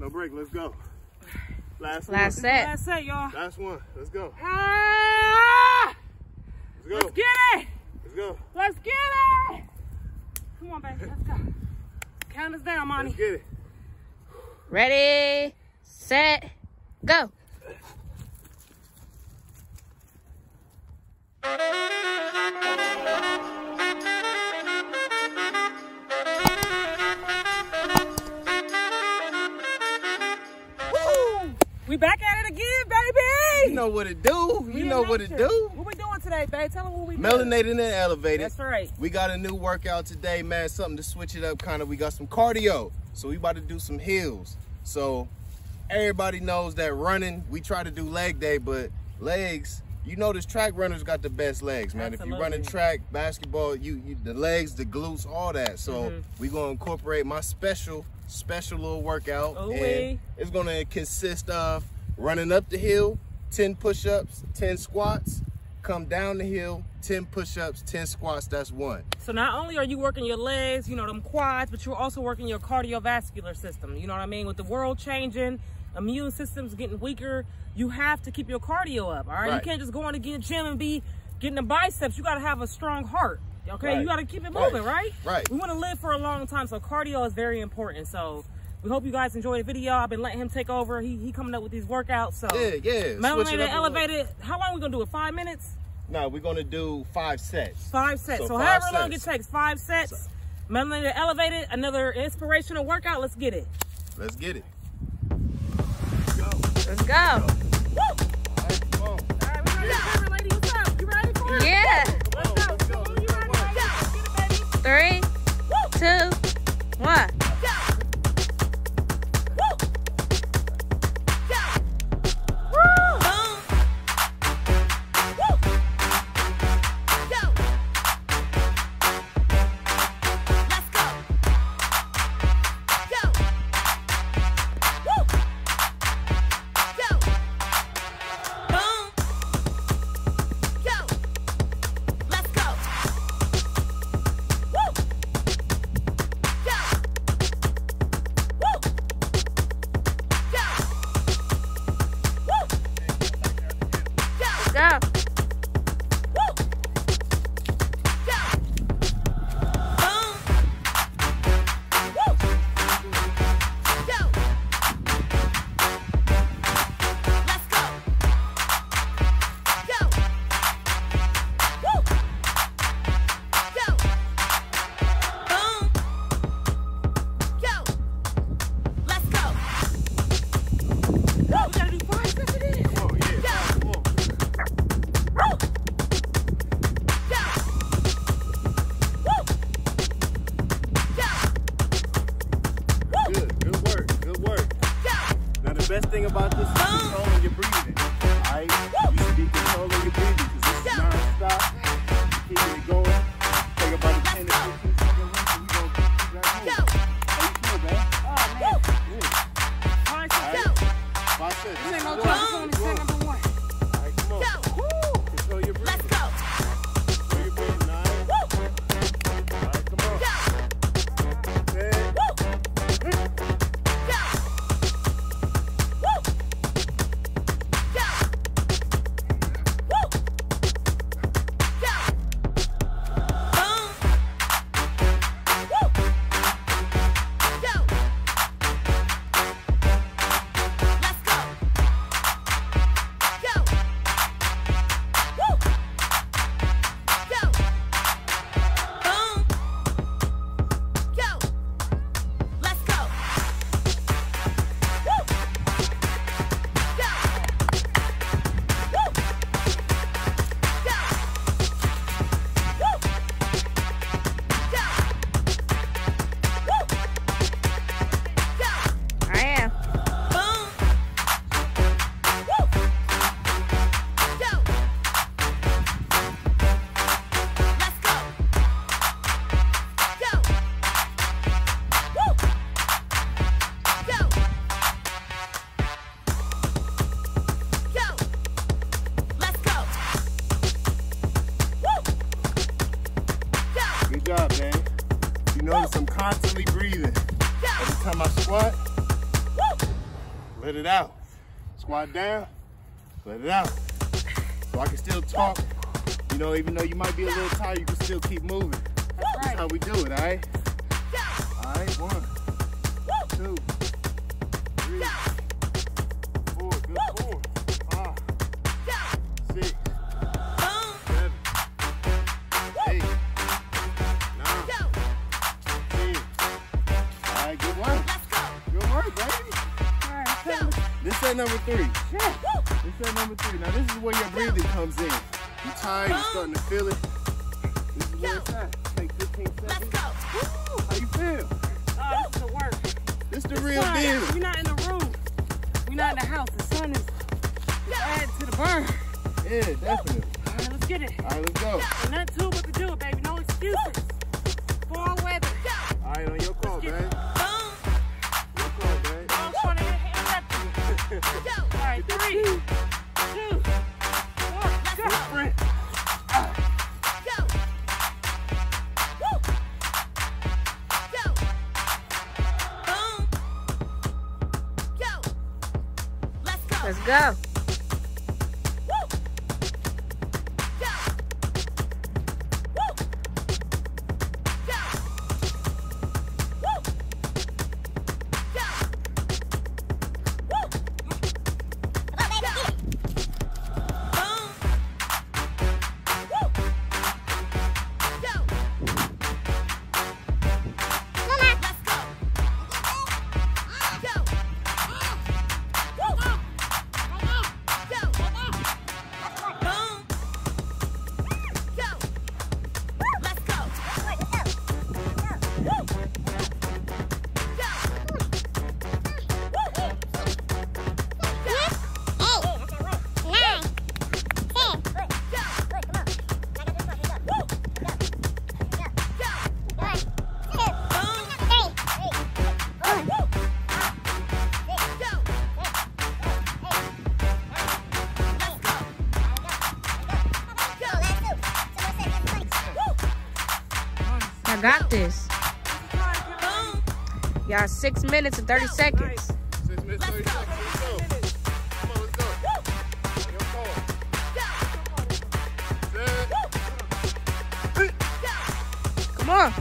No break. Let's go. Last set. Last set, y'all. Last one. Let's go. Ah! Let's go. Let's get it. Let's go. Let's get it. Come on, baby. Let's go. Count us down, Monty. Let's get it. Ready, set, go. We back at it again, baby. You know what it do. You know what it do. What we doing today, babe? Tell them what we doing. Melanated and elevated. That's right. We got a new workout today, man. Something to switch it up kind of. We got some cardio. So we about to do some hills. So everybody knows that running, we try to do leg day, but legs, you know, this track runners got the best legs, man. Absolutely. If you're running track, basketball, you the legs, the glutes, all that. So we gonna incorporate my special little workout. And it's gonna consist of running up the hill, 10 push-ups, 10 squats, come down the hill, 10 push-ups, 10 squats, that's one. So not only are you working your legs, you know, them quads, but you're also working your cardiovascular system. You know what I mean? With the world changing, immune system's getting weaker, you have to keep your cardio up, all right? You can't just go in the gym and be getting the biceps. You got to have a strong heart, okay? You got to keep it moving, right? We want to live for a long time, so cardio is very important. So we hope you guys enjoy the video. I've been letting him take over. He coming up with these workouts. So yeah. Melanated, elevated. How long are we going to do it? 5 minutes? No, we're going to do 5 sets. 5 sets. So however long it takes, 5 sets. Melanated, elevated, another inspirational workout. Let's get it. Let's get it. Let's go. Woo! All right, come on. All right, we got the camera, lady. What's up? You ready for it? Yeah. Let's go. You ready? Let's get it, baby. 3, 2, 1. Best thing about this is controlling your breathing. Alright? You should be controlling your breathing because this is non-stop. Keeping it going. Take about a 10 to 15 second rest and we gonna keep right moving. How you feel, man? Oh, man. Good. 5 sets. 5 sets. This ain't no joke. This only set number 1. Alright, come on. Control your breathing. Let's go. Control your breathing. Nice. Alright, come on. 10. Good job, man. You notice I'm constantly breathing. Every time I squat, Let it out. Squat down. Let it out. So I can still talk. You know, even though you might be a little tired, you can still keep moving. That's how we do it, all right? All right, 1, 2, 3, 4, good 4, 5, 6, 7, 8, 9, 10. All right, good work. Good work, baby. All right, this set number 3. This set number 3. Now this is where your breathing comes in. You tired, you're starting to feel it. This is where it's at. Take 15 seconds. How you feel? Oh, this is the work. This is the real deal. We're not in the room. We're not in the house. The sun is adding to the burn. Yeah, definitely. All right, let's get it. All right, let's go. And nothing to it but to do it, baby. No excuses. Fall weather. All right, on your call, babe. Your call, babe. I'm trying to hit that. All right, 3, 2, 1, go. Sprint. Let's go. I got this. Y'all 6 minutes and 30 seconds. 6 minutes, 30 seconds. Let's go. Come on, let's go. On your call. Set. Come on.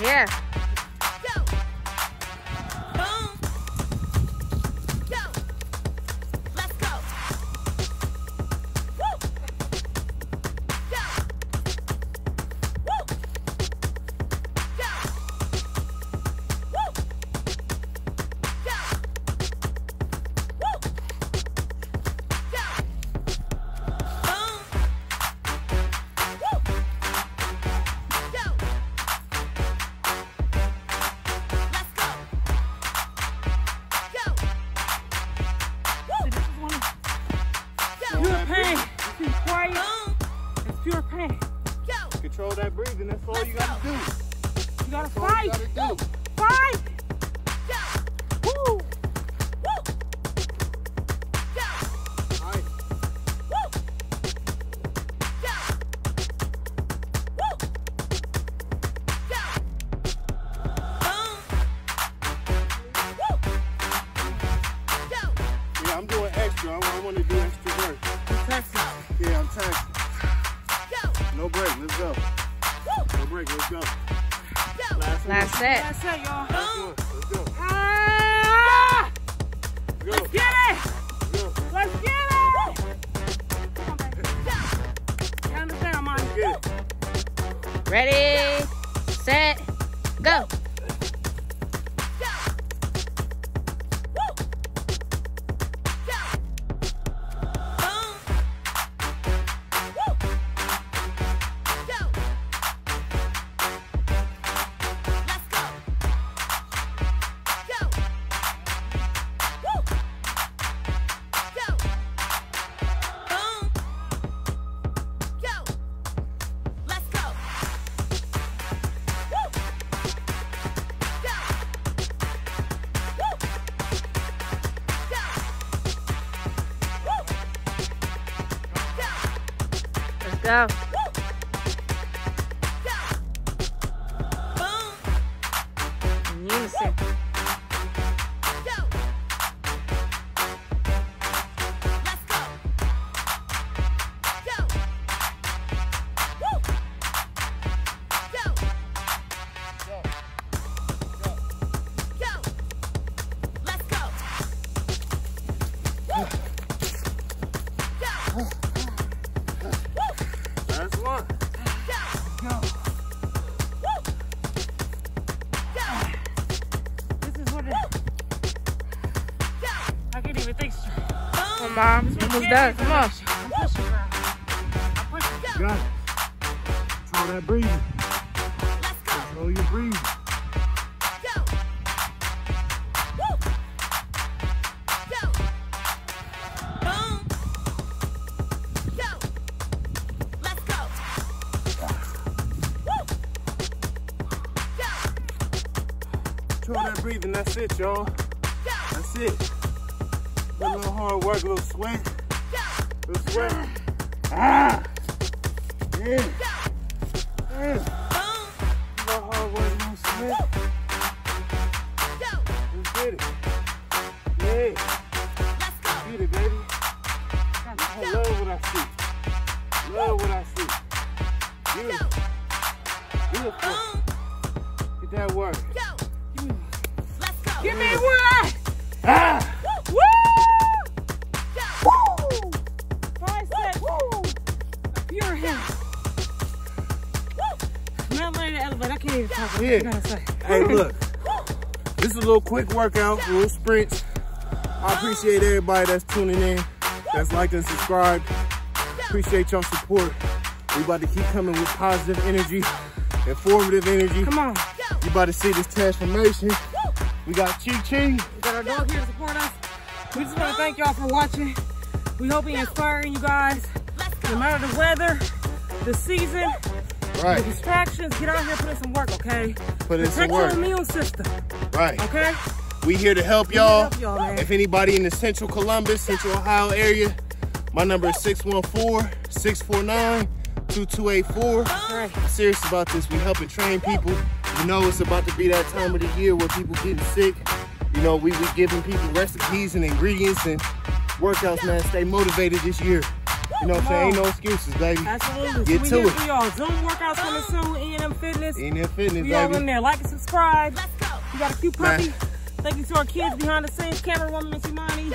Yeah. Pure pain. Be quiet. It's pure pain. Control that breathing. That's all you gotta do. You gotta That's all fight. you gotta do. Fight. Woo. All right. Yeah, I'm doing extra. I want to do extra work. Yeah, I'm taxing. No break. Let's go. No break. Let's go. Last set. That's it, y'all. Let's go. Ah! Let's go. Let's get it. Let's go. Let's get it. Ready, set, go. Go. In unison. Come on, Mom. Almost done. Come on. I'm pushing, girl. I'm pushing. You got it. Control that breathing. Control your breathing. Control that breathing. That's it, y'all. That's it. A little hard work, a little sweat. A little sweat. Ah! Yeah. Yeah. A little hard work, a little sweat. Let's get it. Yeah. Get it, baby. I love what I see. Love what I see. Beautiful. Beautiful. Get that work. Give me one! Ah! Woo! Woo! 5 sets. Woo! Pure hell. Not like the elevator. I can't even talk. What you gotta say? Hey, look. This is a little quick workout, a little sprints. I appreciate everybody that's tuning in, that's liked and subscribed. Appreciate y'all support. We about to keep coming with positive energy, informative energy. Come on. You about to see this transformation. We got Chi-Chi. We got our dog here to support us. We just want to thank y'all for watching. We hope we inspiring you guys. No matter the weather, the season, the distractions, get out here, put in some work, okay? Put in some work. Protect your immune system. Right. Okay? We here to help y'all. Man. If anybody in the Central Columbus, Central Ohio area, my number is 614-649-2284. Right. I'm serious about this. We helping train people. You know it's about to be that time of the year where people getting sick. You know, we giving people recipes and ingredients and workouts, man. Stay motivated this year. You know what I'm saying? Ain't no excuses, baby. Absolutely. Get to it. For y'all. Zoom workouts coming soon. E&M Fitness. E&M Fitness, we all baby. in there. Like and subscribe. Let's go. We got a cute puppy. Man. Thank you to our kids behind the scenes. Camera woman, Miss Imani.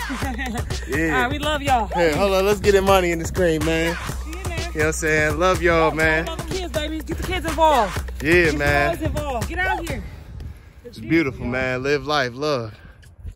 Yeah. All right, we love y'all. Hey, hold on. Let's get Imani in the screen, man. She in there. You know what I'm saying? Love y'all, man. Love the kids, baby. Get the kids involved. Yeah, Get man. the boys involved. Get out here. It's beautiful, man. Live life, love.